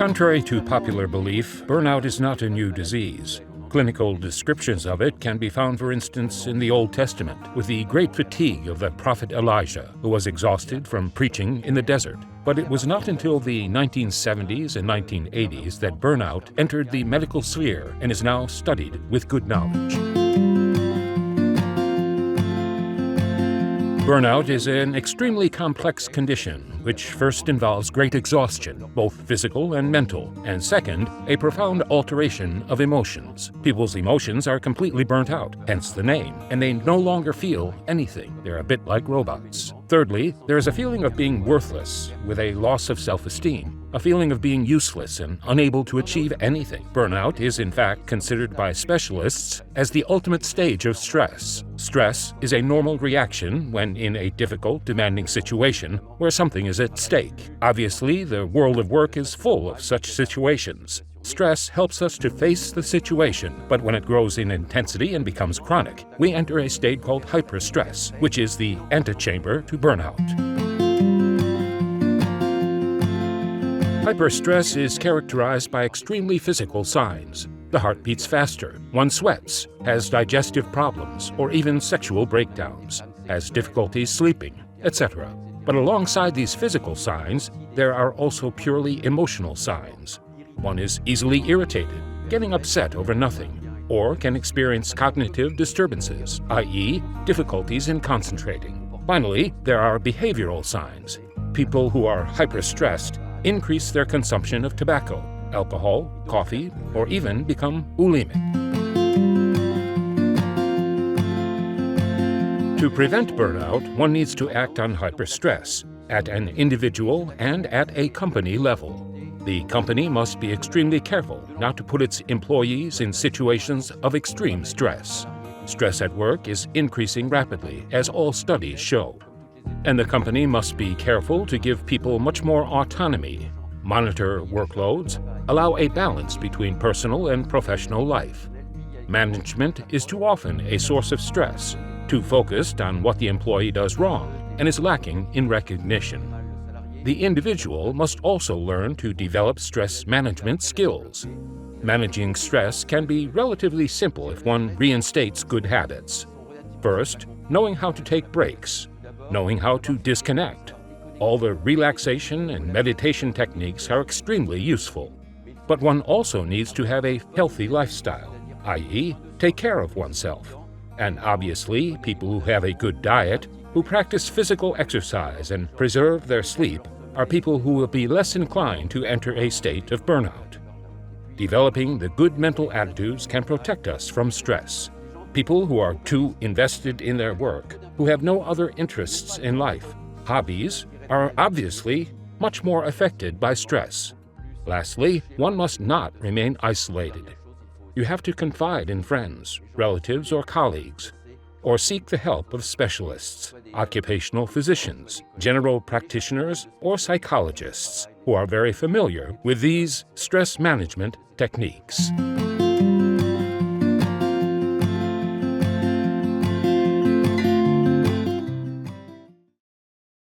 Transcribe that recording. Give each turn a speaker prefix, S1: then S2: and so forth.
S1: Contrary to popular belief, burnout is not a new disease. Clinical descriptions of it can be found, for instance, in the Old Testament, with the great fatigue of the prophet Elijah, who was exhausted from preaching in the desert. But it was not until the 1970s and 1980s that burnout entered the medical sphere and is now studied with good knowledge. Burnout is an extremely complex condition, which first involves great exhaustion, both physical and mental, and second, a profound alteration of emotions. People's emotions are completely burnt out, hence the name, and they no longer feel anything. They're a bit like robots. Thirdly, there is a feeling of being worthless, with a loss of self-esteem, a feeling of being useless and unable to achieve anything. Burnout is in fact considered by specialists as the ultimate stage of stress. Stress is a normal reaction when in a difficult, demanding situation where something is at stake. Obviously, the world of work is full of such situations. Stress helps us to face the situation, but when it grows in intensity and becomes chronic, we enter a state called hyperstress, which is the antechamber to burnout. Hyperstress is characterized by extremely physical signs. The heart beats faster, one sweats, has digestive problems, or even sexual breakdowns, has difficulties sleeping, etc. But alongside these physical signs, there are also purely emotional signs. One is easily irritated, getting upset over nothing, or can experience cognitive disturbances, i.e., difficulties in concentrating. Finally, there are behavioral signs. People who are hyperstressed increase their consumption of tobacco, alcohol, coffee, or even become bulimic. To prevent burnout, one needs to act on hyperstress at an individual and at a company level. The company must be extremely careful not to put its employees in situations of extreme stress. Stress at work is increasing rapidly, as all studies show. And the company must be careful to give people much more autonomy, monitor workloads, allow a balance between personal and professional life. Management is too often a source of stress, too focused on what the employee does wrong, and is lacking in recognition. The individual must also learn to develop stress management skills. Managing stress can be relatively simple if one reinstates good habits. First, knowing how to take breaks, knowing how to disconnect. All the relaxation and meditation techniques are extremely useful. But one also needs to have a healthy lifestyle, i.e., take care of oneself. And obviously, people who have a good diet, who practice physical exercise and preserve their sleep, are people who will be less inclined to enter a state of burnout. Developing the good mental attitudes can protect us from stress. People who are too invested in their work, who have no other interests in life, hobbies, are obviously much more affected by stress. Lastly, one must not remain isolated. You have to confide in friends, relatives, or colleagues, or seek the help of specialists, occupational physicians, general practitioners, or psychologists who are very familiar with these stress management techniques.